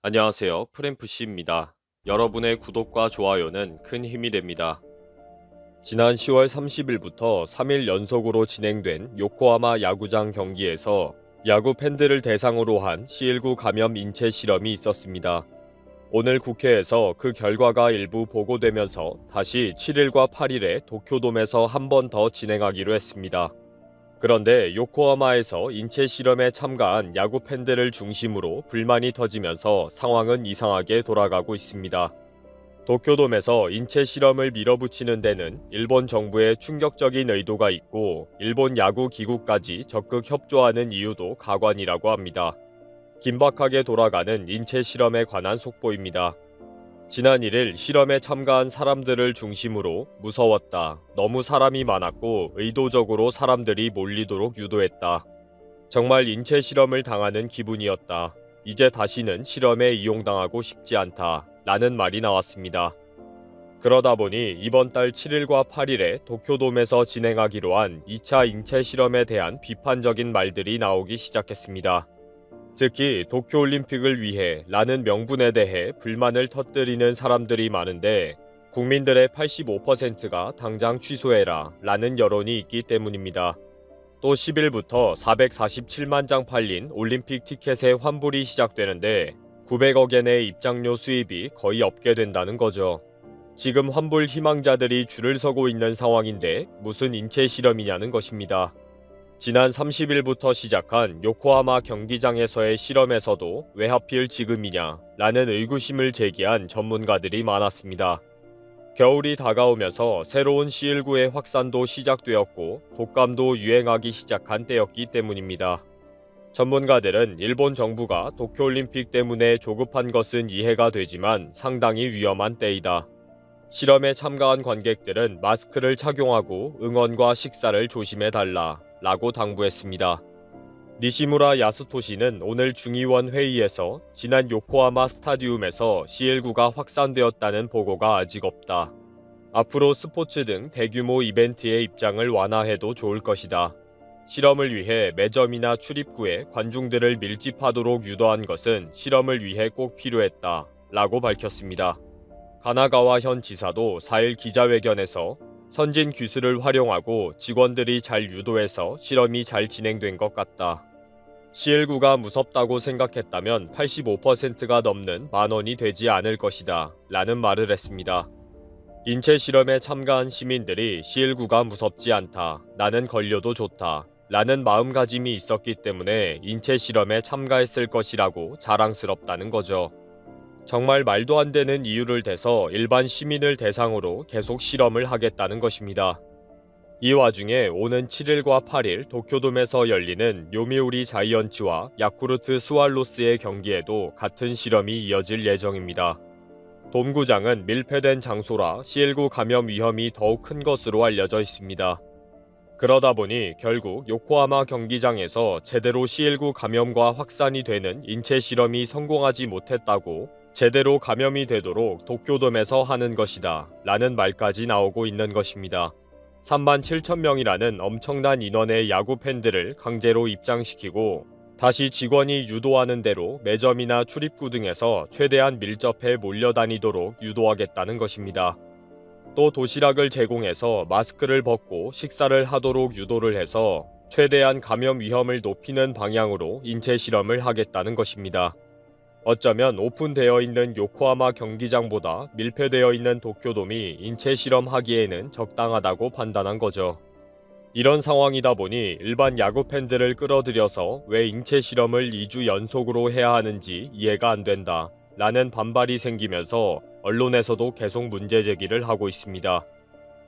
안녕하세요. 프램프시입니다. 여러분의 구독과 좋아요는 큰 힘이 됩니다. 지난 10월 30일부터 3일 연속으로 진행된 요코하마 야구장 경기에서 야구 팬들을 대상으로 한 C19 감염 인체 실험이 있었습니다. 오늘 국회에서 그 결과가 일부 보고되면서 다시 7일과 8일에 도쿄돔에서 한 번 더 진행하기로 했습니다. 그런데 요코하마에서 인체 실험에 참가한 야구 팬들을 중심으로 불만이 터지면서 상황은 이상하게 돌아가고 있습니다. 도쿄돔에서 인체 실험을 밀어붙이는 데는 일본 정부의 충격적인 의도가 있고 일본 야구 기구까지 적극 협조하는 이유도 가관이라고 합니다. 긴박하게 돌아가는 인체 실험에 관한 속보입니다. 지난 1일 실험에 참가한 사람들을 중심으로 무서웠다. 너무 사람이 많았고 의도적으로 사람들이 몰리도록 유도했다. 정말 인체 실험을 당하는 기분이었다. 이제 다시는 실험에 이용당하고 싶지 않다. 라는 말이 나왔습니다. 그러다 보니 이번 달 7일과 8일에 도쿄돔에서 진행하기로 한 2차 인체 실험에 대한 비판적인 말들이 나오기 시작했습니다. 특히 도쿄올림픽을 위해 라는 명분에 대해 불만을 터뜨리는 사람들이 많은데 국민들의 85%가 당장 취소해라 라는 여론이 있기 때문입니다. 또 10일부터 447만 장 팔린 올림픽 티켓의 환불이 시작되는데 900억 엔의 입장료 수입이 거의 없게 된다는 거죠. 지금 환불 희망자들이 줄을 서고 있는 상황인데 무슨 인체 실험이냐는 것입니다. 지난 30일부터 시작한 요코하마 경기장에서의 실험에서도 왜 하필 지금이냐 라는 의구심을 제기한 전문가들이 많았습니다. 겨울이 다가오면서 새로운 C19의 확산도 시작되었고 독감도 유행하기 시작한 때였기 때문입니다. 전문가들은 일본 정부가 도쿄올림픽 때문에 조급한 것은 이해가 되지만 상당히 위험한 때이다. 실험에 참가한 관객들은 마스크를 착용하고 응원과 식사를 조심해달라 라고 당부했습니다. 니시무라 야스토시는 오늘 중의원 회의에서 지난 요코하마 스타디움에서 C19가 확산되었다는 보고가 아직 없다. 앞으로 스포츠 등 대규모 이벤트의 입장을 완화해도 좋을 것이다. 실험을 위해 매점이나 출입구에 관중들을 밀집하도록 유도한 것은 실험을 위해 꼭 필요했다. 라고 밝혔습니다. 가나가와 현 지사도 4일 기자회견에서 선진 기술을 활용하고 직원들이 잘 유도해서 실험이 잘 진행된 것 같다. C19가 무섭다고 생각했다면 85%가 넘는 10,000원이 되지 않을 것이다. 라는 말을 했습니다. 인체 실험에 참가한 시민들이 C19가 무섭지 않다. 나는 걸려도 좋다. 라는 마음가짐이 있었기 때문에 인체 실험에 참가했을 것이라고 자랑스럽다는 거죠. 정말 말도 안 되는 이유를 대서 일반 시민을 대상으로 계속 실험을 하겠다는 것입니다. 이 와중에 오는 7일과 8일 도쿄돔에서 열리는 요미우리 자이언츠와 야쿠르트 스왈로스의 경기에도 같은 실험이 이어질 예정입니다. 돔구장은 밀폐된 장소라 C19 감염 위험이 더욱 큰 것으로 알려져 있습니다. 그러다 보니 결국 요코하마 경기장에서 제대로 C19 감염과 확산이 되는 인체 실험이 성공하지 못했다고 제대로 감염이 되도록 도쿄돔에서 하는 것이다. 라는 말까지 나오고 있는 것입니다. 37,000명이라는 엄청난 인원의 야구 팬들을 강제로 입장시키고 다시 직원이 유도하는 대로 매점이나 출입구 등에서 최대한 밀접해 몰려다니도록 유도하겠다는 것입니다. 또 도시락을 제공해서 마스크를 벗고 식사를 하도록 유도를 해서 최대한 감염 위험을 높이는 방향으로 인체 실험을 하겠다는 것입니다. 어쩌면 오픈되어 있는 요코하마 경기장보다 밀폐되어 있는 도쿄돔이 인체 실험하기에는 적당하다고 판단한 거죠. 이런 상황이다 보니 일반 야구 팬들을 끌어들여서 왜 인체 실험을 2주 연속으로 해야 하는지 이해가 안 된다. 라는 반발이 생기면서 언론에서도 계속 문제 제기를 하고 있습니다.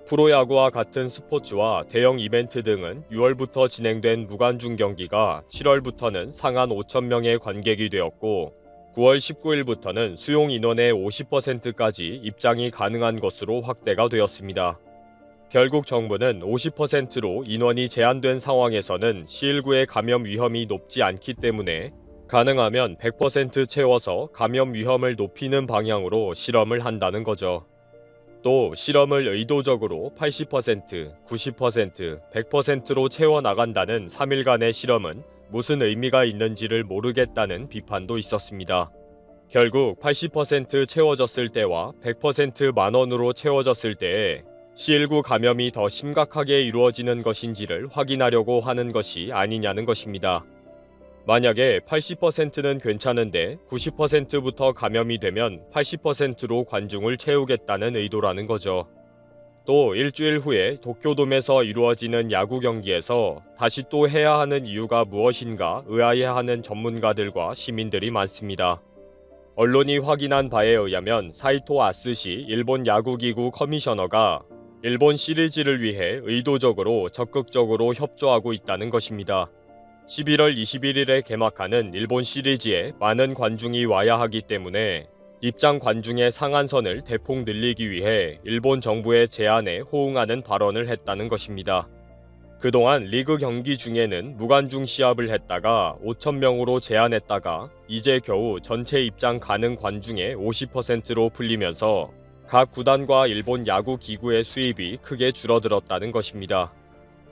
프로야구와 같은 스포츠와 대형 이벤트 등은 6월부터 진행된 무관중 경기가 7월부터는 상한 5,000명의 관객이 되었고 9월 19일부터는 수용 인원의 50%까지 입장이 가능한 것으로 확대가 되었습니다. 결국 정부는 50%로 인원이 제한된 상황에서는 C19의 감염 위험이 높지 않기 때문에 가능하면 100% 채워서 감염 위험을 높이는 방향으로 실험을 한다는 거죠. 또 실험을 의도적으로 80%, 90%, 100%로 채워나간다는 3일간의 실험은 무슨 의미가 있는지를 모르겠다는 비판도 있었습니다. 결국 80% 채워졌을 때와 100% 만원으로 채워졌을 때에 C19 감염이 더 심각하게 이루어지는 것인지를 확인하려고 하는 것이 아니냐는 것입니다. 만약에 80%는 괜찮은데 90%부터 감염이 되면 80%로 관중을 채우겠다는 의도라는 거죠. 또 일주일 후에 도쿄돔에서 이루어지는 야구 경기에서 다시 또 해야 하는 이유가 무엇인가 의아해하는 전문가들과 시민들이 많습니다. 언론이 확인한 바에 의하면 사이토 아스시 일본 야구기구 커미셔너가 일본 시리즈를 위해 의도적으로 적극적으로 협조하고 있다는 것입니다. 11월 21일에 개막하는 일본 시리즈에 많은 관중이 와야 하기 때문에 입장 관중의 상한선을 대폭 늘리기 위해 일본 정부의 제안에 호응하는 발언을 했다는 것입니다. 그동안 리그 경기 중에는 무관중 시합을 했다가 5,000명으로 제한했다가 이제 겨우 전체 입장 가능 관중의 50%로 풀리면서 각 구단과 일본 야구 기구의 수입이 크게 줄어들었다는 것입니다.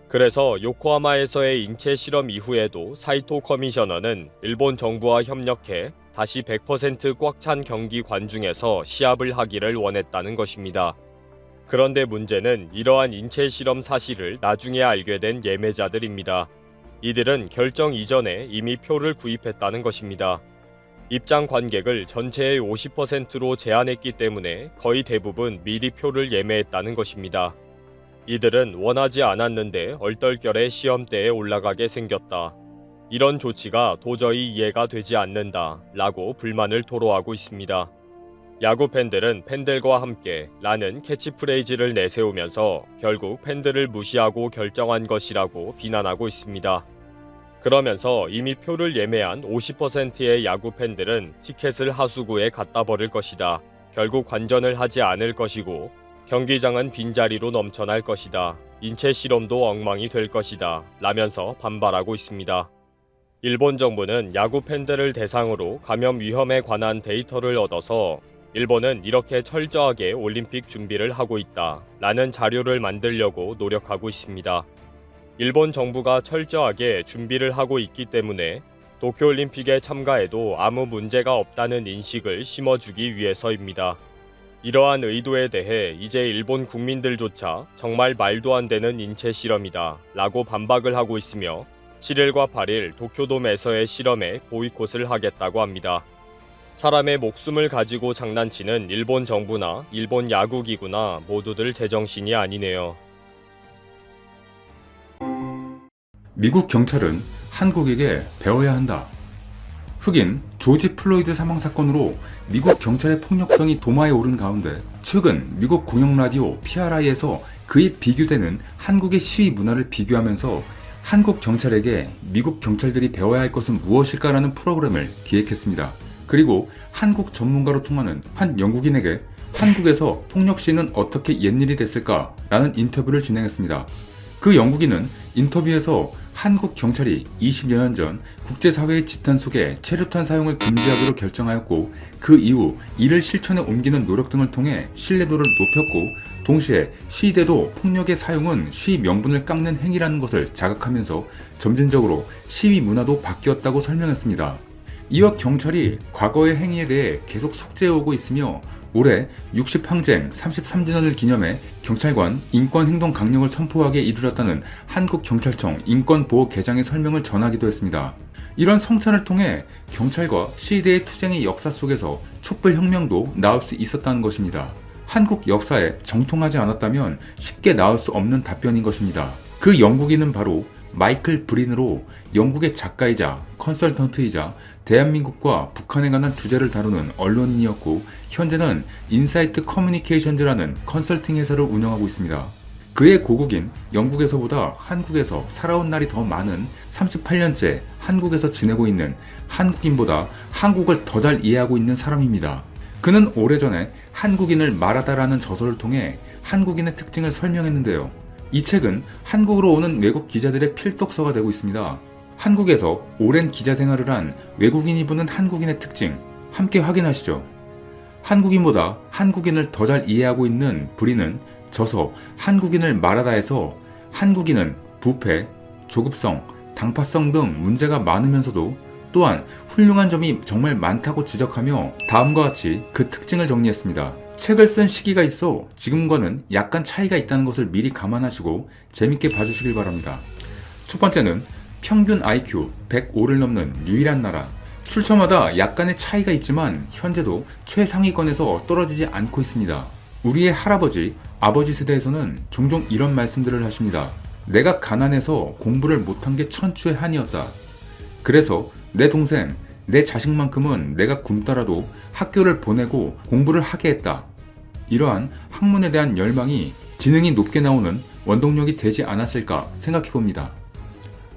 그래서 요코하마에서의 인체 실험 이후에도 사이토 커미셔너는 일본 정부와 협력해 다시 100% 꽉 찬 경기 관중에서 시합을 하기를 원했다는 것입니다. 그런데 문제는 이러한 인체 실험 사실을 나중에 알게 된 예매자들입니다. 이들은 결정 이전에 이미 표를 구입했다는 것입니다. 입장 관객을 전체의 50%로 제한했기 때문에 거의 대부분 미리 표를 예매했다는 것입니다. 이들은 원하지 않았는데 얼떨결에 시험대에 올라가게 생겼다. 이런 조치가 도저히 이해가 되지 않는다 라고 불만을 토로하고 있습니다. 야구 팬들은 팬들과 함께 라는 캐치프레이즈를 내세우면서 결국 팬들을 무시하고 결정한 것이라고 비난하고 있습니다. 그러면서 이미 표를 예매한 50%의 야구 팬들은 티켓을 하수구에 갖다 버릴 것이다. 결국 관전을 하지 않을 것이고 경기장은 빈자리로 넘쳐날 것이다. 인체 실험도 엉망이 될 것이다. 라면서 반발하고 있습니다. 일본 정부는 야구 팬들을 대상으로 감염 위험에 관한 데이터를 얻어서 일본은 이렇게 철저하게 올림픽 준비를 하고 있다. 라는 자료를 만들려고 노력하고 있습니다. 일본 정부가 철저하게 준비를 하고 있기 때문에 도쿄올림픽에 참가해도 아무 문제가 없다는 인식을 심어주기 위해서입니다. 이러한 의도에 대해 이제 일본 국민들조차 정말 말도 안 되는 인체 실험이다 라고 반박을 하고 있으며 7일과 8일 도쿄돔에서의 실험에 보이콧을 하겠다고 합니다. 사람의 목숨을 가지고 장난치는 일본 정부나 일본 야구기구나 모두들 제정신이 아니네요. 미국 경찰은 한국에게 배워야 한다. 흑인 조지 플로이드 사망 사건으로 미국 경찰의 폭력성이 도마에 오른 가운데 최근 미국 공영 라디오 PRI에서 그에 비교되는 한국의 시위 문화를 비교하면서 한국 경찰에게 미국 경찰들이 배워야 할 것은 무엇일까라는 프로그램을 기획했습니다. 그리고 한국 전문가로 통하는 한 영국인에게 한국에서 폭력 시위는 어떻게 옛일이 됐을까라는 인터뷰를 진행했습니다. 그 영국인은 인터뷰에서 한국 경찰이 20여 년 전 국제사회의 지탄 속에 체류탄 사용을 금지하기로 결정하였고 그 이후 이를 실천에 옮기는 노력 등을 통해 신뢰도를 높였고 동시에 시위대도 폭력의 사용은 시위 명분을 깎는 행위라는 것을 자각하면서 점진적으로 시위 문화도 바뀌었다고 설명했습니다. 이어 경찰이 과거의 행위에 대해 계속 속죄해오고 있으며 올해 60항쟁 33주년을 기념해 경찰관 인권행동 강령을 선포하기에 이르렀다는 한국경찰청 인권보호 개장의 설명을 전하기도 했습니다. 이런 성찰을 통해 경찰과 시위대의 투쟁의 역사 속에서 촛불혁명도 나올 수 있었다는 것입니다. 한국 역사에 정통하지 않았다면 쉽게 나올 수 없는 답변인 것입니다. 그 영국인은 바로 마이클 브린으로 영국의 작가이자 컨설턴트이자 대한민국과 북한에 관한 주제를 다루는 언론인이었고 현재는 인사이트 커뮤니케이션즈라는 컨설팅 회사를 운영하고 있습니다. 그의 고국인 영국에서보다 한국에서 살아온 날이 더 많은 38년째 한국에서 지내고 있는 한국인보다 한국을 더 잘 이해하고 있는 사람입니다. 그는 오래전에 한국인을 말하다라는 저서를 통해 한국인의 특징을 설명했는데요. 이 책은 한국으로 오는 외국 기자들의 필독서가 되고 있습니다. 한국에서 오랜 기자 생활을 한 외국인이 보는 한국인의 특징 함께 확인하시죠. 한국인보다 한국인을 더 잘 이해하고 있는 브린은 저서 한국인을 말하다에서 한국인은 부패, 조급성, 당파성 등 문제가 많으면서도 또한 훌륭한 점이 정말 많다고 지적하며 다음과 같이 그 특징을 정리했습니다. 책을 쓴 시기가 있어 지금과는 약간 차이가 있다는 것을 미리 감안하시고 재밌게 봐주시길 바랍니다. 첫 번째는 평균 IQ 105를 넘는 유일한 나라. 출처마다 약간의 차이가 있지만 현재도 최상위권에서 떨어지지 않고 있습니다. 우리의 할아버지, 아버지 세대에서는 종종 이런 말씀들을 하십니다. 내가 가난해서 공부를 못한 게 천추의 한이었다. 그래서 내 동생, 내 자식만큼은 내가 굶더라도 학교를 보내고 공부를 하게 했다. 이러한 학문에 대한 열망이 지능이 높게 나오는 원동력이 되지 않았을까 생각해봅니다.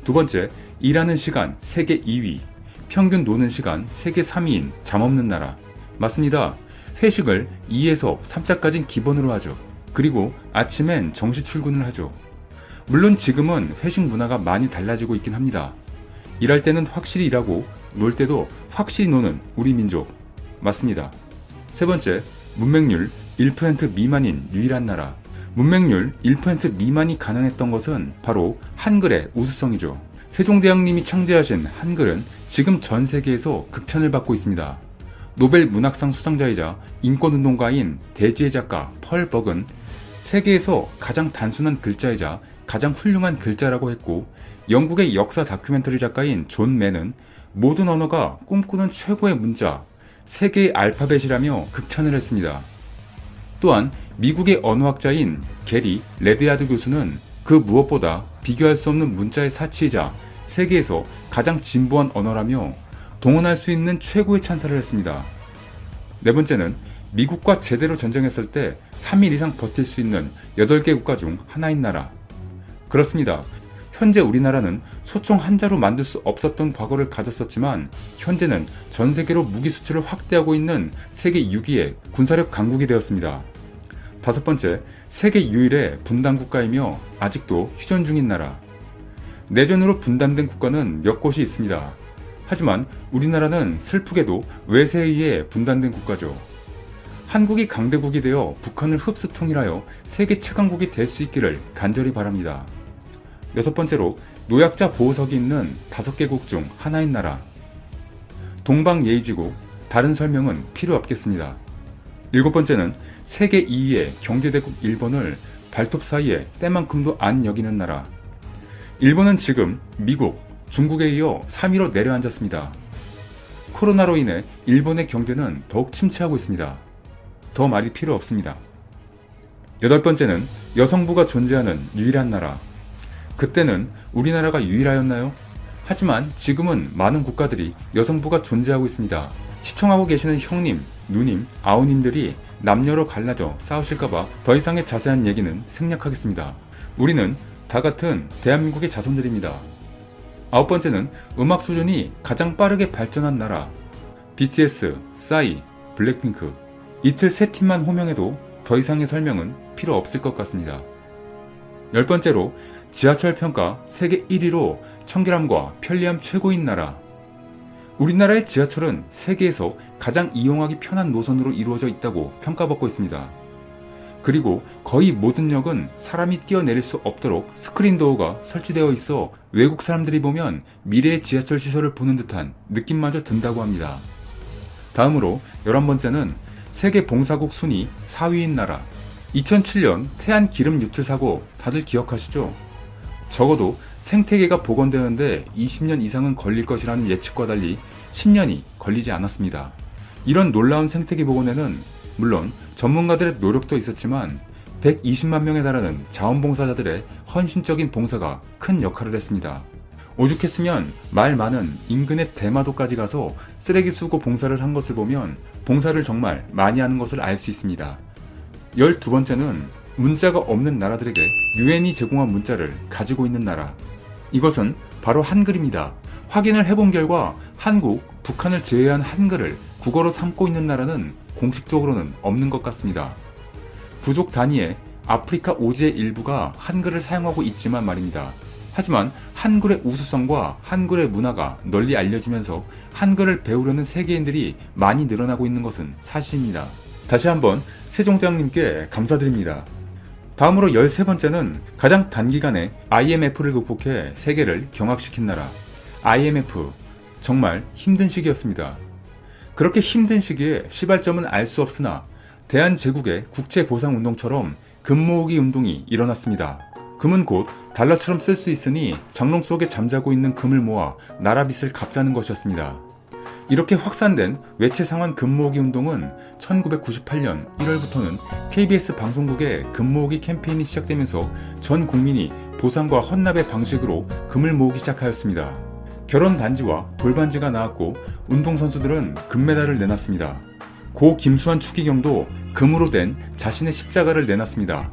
두 번째, 일하는 시간 세계 2위, 평균 노는 시간 세계 3위인 잠없는 나라. 맞습니다. 회식을 2에서 3차까진 기본으로 하죠. 그리고 아침엔 정시 출근을 하죠. 물론 지금은 회식 문화가 많이 달라지고 있긴 합니다. 일할 때는 확실히 일하고 놀 때도 확실히 노는 우리 민족. 맞습니다. 세 번째, 문맹률 1% 미만인 유일한 나라. 문맹률 1% 미만이 가능했던 것은 바로 한글의 우수성이죠. 세종대왕님이 창제하신 한글은 지금 전 세계에서 극찬을 받고 있습니다. 노벨 문학상 수상자이자 인권운동가인 대지의 작가 펄 벅은 세계에서 가장 단순한 글자이자 가장 훌륭한 글자라고 했고, 영국의 역사 다큐멘터리 작가인 존 맨은 모든 언어가 꿈꾸는 최고의 문자, 세계의 알파벳이라며 극찬을 했습니다. 또한 미국의 언어학자인 게리 레드야드 교수는 그 무엇보다 비교할 수 없는 문자의 사치이자 세계에서 가장 진보한 언어라며 동원할 수 있는 최고의 찬사를 했습니다. 네 번째는 미국과 제대로 전쟁했을 때 3일 이상 버틸 수 있는 8개 국가 중 하나인 나라. 그렇습니다. 현재 우리나라는 소총 한 자루 만들 수 없었던 과거를 가졌었지만 현재는 전 세계로 무기 수출을 확대하고 있는 세계 6위의 군사력 강국이 되었습니다. 다섯 번째, 세계 유일의 분단 국가이며 아직도 휴전 중인 나라. 내전으로 분단된 국가는 몇 곳이 있습니다. 하지만 우리나라는 슬프게도 외세에 의해 분단된 국가죠. 한국이 강대국이 되어 북한을 흡수 통일하여 세계 최강국이 될 수 있기를 간절히 바랍니다. 여섯 번째로, 노약자 보호석이 있는 5개국 중 하나인 나라. 동방예의지국, 다른 설명은 필요 없겠습니다. 일곱 번째는 세계 2위의 경제대국 일본을 발톱 사이에 때만큼도 안 여기는 나라. 일본은 지금 미국, 중국에 이어 3위로 내려앉았습니다. 코로나로 인해 일본의 경제는 더욱 침체하고 있습니다. 더 말이 필요 없습니다. 여덟 번째는 여성부가 존재하는 유일한 나라. 그때는 우리나라가 유일하였나요? 하지만 지금은 많은 국가들이 여성부가 존재하고 있습니다. 시청하고 계시는 형님, 누님, 아우님들이 남녀로 갈라져 싸우실까봐 더 이상의 자세한 얘기는 생략하겠습니다. 우리는 다 같은 대한민국의 자손들입니다. 아홉 번째는 음악 수준이 가장 빠르게 발전한 나라. BTS, 싸이, 블랙핑크. 이틀 세 팀만 호명해도 더 이상의 설명은 필요 없을 것 같습니다. 열 번째로, 지하철 평가 세계 1위로 청결함과 편리함 최고인 나라. 우리나라의 지하철은 세계에서 가장 이용하기 편한 노선으로 이루어져 있다고 평가받고 있습니다. 그리고 거의 모든 역은 사람이 뛰어내릴 수 없도록 스크린 도어가 설치되어 있어 외국 사람들이 보면 미래의 지하철 시설을 보는 듯한 느낌마저 든다고 합니다. 다음으로 11번째는 세계 봉사국 순위 4위인 나라. 2007년 태안 기름 유출 사고 다들 기억하시죠? 적어도 생태계가 복원되는데 20년 이상은 걸릴 것이라는 예측과 달리 10년이 걸리지 않았습니다. 이런 놀라운 생태계 복원에는 물론 전문가들의 노력도 있었지만 120만 명에 달하는 자원봉사자들의 헌신적인 봉사가 큰 역할을 했습니다. 오죽했으면 말 많은 인근의 대마도까지 가서 쓰레기 수거 봉사를 한 것을 보면 봉사를 정말 많이 하는 것을 알 수 있습니다. 12번째는 문자가 없는 나라들에게 유엔이 제공한 문자를 가지고 있는 나라. 이것은 바로 한글입니다. 확인을 해본 결과 한국, 북한을 제외한 한글을 국어로 삼고 있는 나라는 공식적으로는 없는 것 같습니다. 부족 단위의 아프리카 오지의 일부가 한글을 사용하고 있지만 말입니다. 하지만 한글의 우수성과 한글의 문화가 널리 알려지면서 한글을 배우려는 세계인들이 많이 늘어나고 있는 것은 사실입니다. 다시 한번 세종대왕님께 감사드립니다. 다음으로 13번째는 가장 단기간에 IMF를 극복해 세계를 경악시킨 나라. IMF, 정말 힘든 시기였습니다. 그렇게 힘든 시기에 시발점은 알 수 없으나 대한제국의 국제보상운동처럼 금 모으기 운동이 일어났습니다. 금은 곧 달러처럼 쓸 수 있으니 장롱 속에 잠자고 있는 금을 모아 나라빚을 갚자는 것이었습니다. 이렇게 확산된 외채상환 금 모으기 운동은 1998년 1월부터는 KBS 방송국의 금 모으기 캠페인이 시작되면서 전 국민이 보상과 헌납의 방식으로 금을 모으기 시작하였습니다. 결혼 반지와 돌반지가 나왔고 운동선수들은 금메달을 내놨습니다. 고 김수환 추기경도 금으로 된 자신의 십자가를 내놨습니다.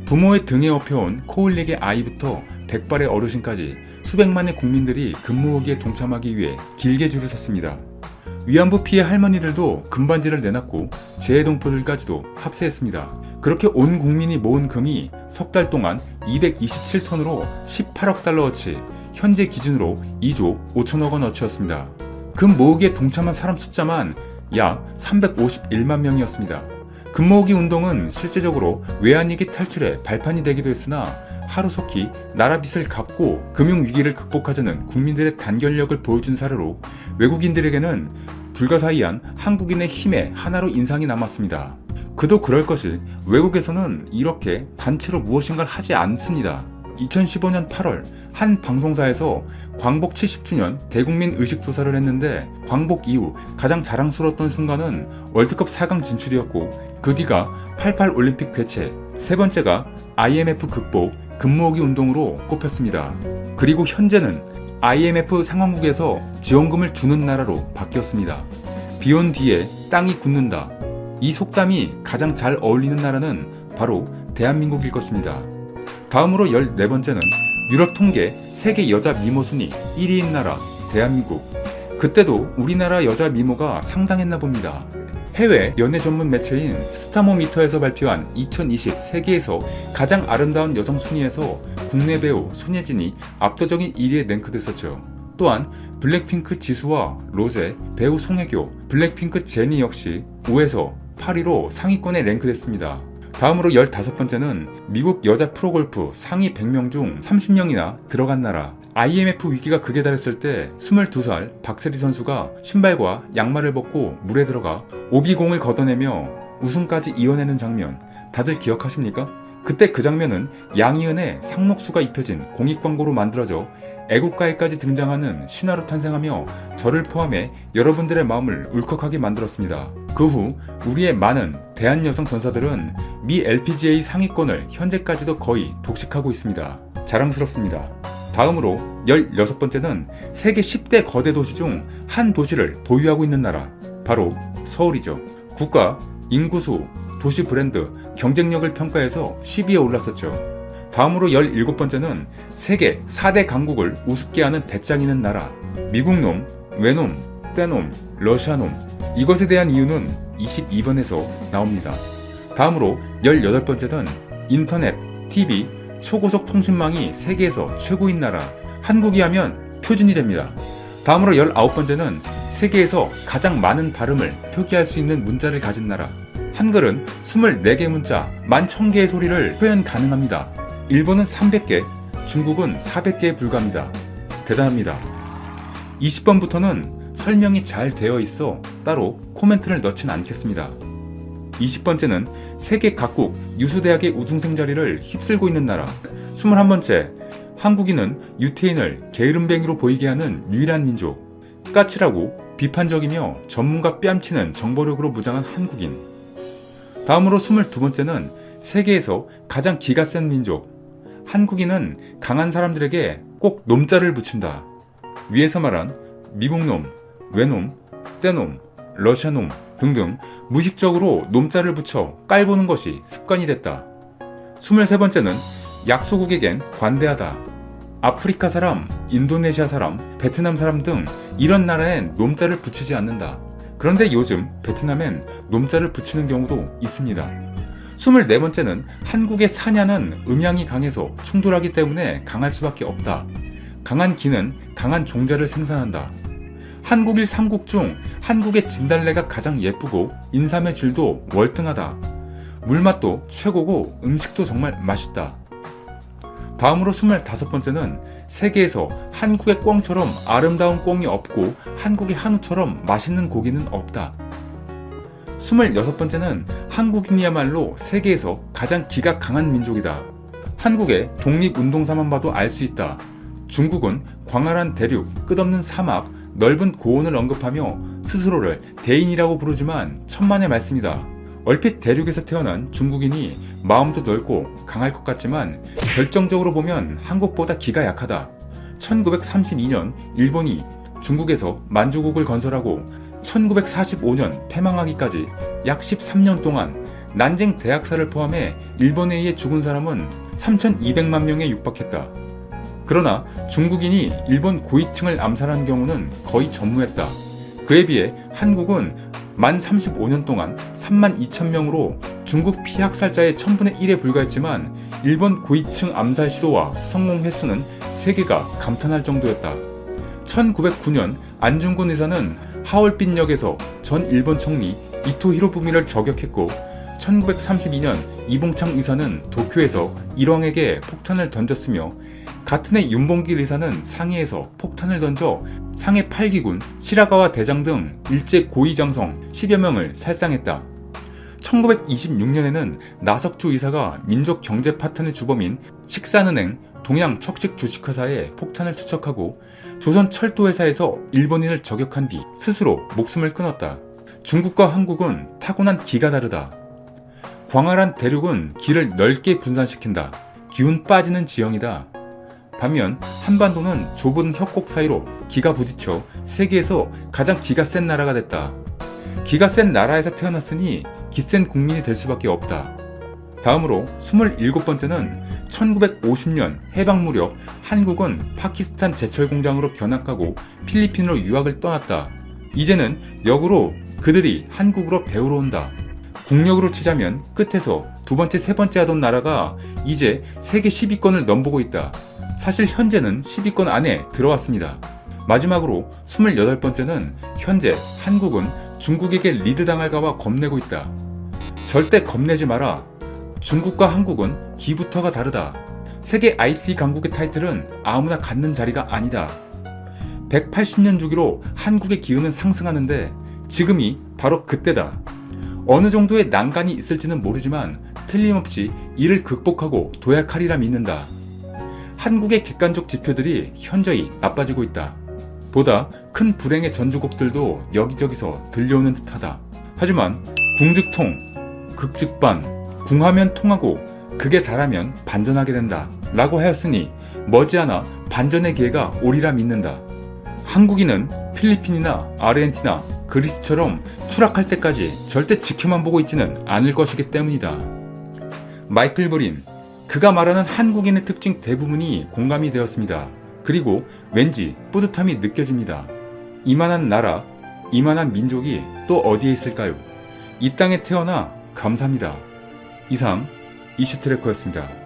부모의 등에 업혀온 코흘리의 아이부터 백발의 어르신까지 수백만의 국민들이 금 모으기에 동참하기 위해 길게 줄을 섰습니다. 위안부 피해 할머니들도 금반지를 내놨고 재해동포들까지도 합세했습니다. 그렇게 온 국민이 모은 금이 석 달 동안 227톤으로 18억 달러어치, 현재 기준으로 2조 5천억 원어치였습니다. 금 모으기에 동참한 사람 숫자만 약 351만 명이었습니다. 금 모으기 운동은 실제적으로 외환위기 탈출의 발판이 되기도 했으나 하루속히 나라빚을 갚고 금융위기를 극복하자는 국민들의 단결력을 보여준 사례로 외국인들에게는 불가사의한 한국인의 힘의 하나로 인상이 남았습니다. 그도 그럴 것이 외국에서는 이렇게 단체로 무엇인가를 하지 않습니다. 2015년 8월 한 방송사에서 광복 70주년 대국민 의식조사를 했는데 광복 이후 가장 자랑스러웠던 순간은 월드컵 4강 진출이었고 그 뒤가 88 올림픽 개최, 세 번째가 IMF 극복, 금 모으기 운동으로 꼽혔습니다. 그리고 현재는 IMF 상황국에서 지원금을 주는 나라로 바뀌었습니다. 비온 뒤에 땅이 굳는다. 이 속담이 가장 잘 어울리는 나라는 바로 대한민국일 것입니다. 다음으로 14번째는 유럽 통계 세계 여자 미모 순위 1위인 나라 대한민국. 그때도 우리나라 여자 미모가 상당했나 봅니다. 해외 연애 전문 매체인 스타모미터에서 발표한 2020 세계에서 가장 아름다운 여성 순위에서 국내 배우 손예진이 압도적인 1위에 랭크됐었죠. 또한 블랙핑크 지수와 로제, 배우 송혜교, 블랙핑크 제니 역시 5에서 8위로 상위권에 랭크됐습니다. 다음으로 15번째는 미국 여자 프로골프 상위 100명 중 30명이나 들어간 나라. IMF 위기가 극에 달했을 때 22살 박세리 선수가 신발과 양말을 벗고 물에 들어가 오비공을 걷어내며 우승까지 이어내는 장면 다들 기억하십니까? 그때 그 장면은 양희은의 상록수가 입혀진 공익광고로 만들어져 애국가에까지 등장하는 신화로 탄생하며 저를 포함해 여러분들의 마음을 울컥하게 만들었습니다. 그 후 우리의 많은 대한 여성 전사들은 미 LPGA 상위권을 현재까지도 거의 독식하고 있습니다. 자랑스럽습니다. 다음으로 16번째는 세계 10대 거대 도시 중 한 도시를 보유하고 있는 나라, 바로 서울이죠. 국가, 인구수, 도시 브랜드, 경쟁력을 평가해서 10위에 올랐었죠. 다음으로 17번째는 세계 4대 강국을 우습게 하는 배짱 있는 나라, 미국놈, 외놈, 떼놈, 러시아놈. 이것에 대한 이유는 22번에서 나옵니다. 다음으로 18번째는 인터넷, TV, 초고속 통신망이 세계에서 최고인 나라, 한국이 하면 표준이 됩니다. 다음으로 19번째는 세계에서 가장 많은 발음을 표기할 수 있는 문자를 가진 나라, 한글은 24개 문자, 11,000개의 소리를 표현 가능합니다. 일본은 300개, 중국은 400개에 불과합니다. 대단합니다. 20번부터는 설명이 잘 되어 있어 따로 코멘트를 넣진 않겠습니다. 20번째는 세계 각국 유수대학의 우등생 자리를 휩쓸고 있는 나라. 21번째, 한국인은 유태인을 게으름뱅이로 보이게 하는 유일한 민족. 까칠하고 비판적이며 전문가 뺨치는 정보력으로 무장한 한국인. 다음으로 22번째는 세계에서 가장 기가 센 민족. 한국인은 강한 사람들에게 꼭 놈자를 붙인다. 위에서 말한 미국놈, 외놈, 떼놈, 러시아놈 등등 무의식적으로 놈자를 붙여 깔보는 것이 습관이 됐다. 23번째는 약소국에겐 관대하다. 아프리카 사람, 인도네시아 사람, 베트남 사람 등 이런 나라엔 놈자를 붙이지 않는다. 그런데 요즘 베트남엔 놈자를 붙이는 경우도 있습니다. 24번째는 한국의 사냐는 음양이 강해서 충돌하기 때문에 강할 수밖에 없다. 강한 기는 강한 종자를 생산한다. 한국일 3국 중 한국의 진달래가 가장 예쁘고 인삼의 질도 월등하다. 물맛도 최고고 음식도 정말 맛있다. 다음으로 25번째는 세계에서 한국의 꿩처럼 아름다운 꿩이 없고 한국의 한우처럼 맛있는 고기는 없다. 26번째는 한국인이야말로 세계에서 가장 기가 강한 민족이다. 한국의 독립운동사만 봐도 알 수 있다. 중국은 광활한 대륙, 끝없는 사막, 넓은 고원을 언급하며 스스로를 대인이라고 부르지만 천만의 말씀이다. 얼핏 대륙에서 태어난 중국인이 마음도 넓고 강할 것 같지만 결정적으로 보면 한국보다 기가 약하다. 1932년 일본이 중국에서 만주국을 건설하고 1945년 패망하기까지 약 13년 동안 난징 대학살을 포함해 일본에 의해 죽은 사람은 3,200만 명에 육박했다. 그러나 중국인이 일본 고위층을 암살한 경우는 거의 전무했다. 그에 비해 한국은 만 35년 동안 3만 2천 명으로 중국 피학살자의 1000분의 1에 불과했지만 일본 고위층 암살 시도와 성공 횟수는 세계가 감탄할 정도였다. 1909년 안중근 의사는 하얼빈역에서 전 일본 총리 이토 히로부미를 저격했고 1932년 이봉창 의사는 도쿄에서 일왕에게 폭탄을 던졌으며 같은 해 윤봉길 의사는 상해에서 폭탄을 던져 상해 8기군, 시라가와 대장 등 일제 고위장성 10여 명을 살상했다. 1926년에는 나석주 의사가 민족 경제 파탄의 주범인 식산은행 동양 척식 주식회사에 폭탄을 투척하고 조선철도회사에서 일본인을 저격한 뒤 스스로 목숨을 끊었다. 중국과 한국은 타고난 기가 다르다. 광활한 대륙은 기를 넓게 분산시킨다. 기운 빠지는 지형이다. 반면 한반도는 좁은 협곡 사이로 기가 부딪혀 세계에서 가장 기가 센 나라가 됐다. 기가 센 나라에서 태어났으니 기센 국민이 될 수밖에 없다. 다음으로 27번째는 1950년 해방 무렵 한국은 파키스탄 제철 공장으로 견학하고 필리핀으로 유학을 떠났다. 이제는 역으로 그들이 한국으로 배우러 온다. 국력으로 치자면 끝에서 두 번째, 세 번째 하던 나라가 이제 세계 10위권을 넘보고 있다. 사실 현재는 10위권 안에 들어왔습니다. 마지막으로 28번째는 현재 한국은 중국에게 리드당할까봐 겁내고 있다. 절대 겁내지 마라. 중국과 한국은 기부터가 다르다. 세계 IT 강국의 타이틀은 아무나 갖는 자리가 아니다. 180년 주기로 한국의 기운은 상승하는데 지금이 바로 그때다. 어느 정도의 난간이 있을지는 모르지만 틀림없이 이를 극복하고 도약하리라 믿는다. 한국의 객관적 지표들이 현저히 나빠지고 있다. 보다 큰 불행의 전주곡들도 여기저기서 들려오는 듯하다. 하지만 궁즉통, 극즉반, 궁하면 통하고 극에 달하면 반전하게 된다 라고 하였으니 머지않아 반전의 기회가 오리라 믿는다. 한국인은 필리핀이나 아르헨티나, 그리스처럼 추락할 때까지 절대 지켜만 보고 있지는 않을 것이기 때문이다. 마이클 브린, 그가 말하는 한국인의 특징 대부분이 공감이 되었습니다. 그리고 왠지 뿌듯함이 느껴집니다. 이만한 나라, 이만한 민족이 또 어디에 있을까요? 이 땅에 태어나 감사합니다. 이상 이슈트래커였습니다.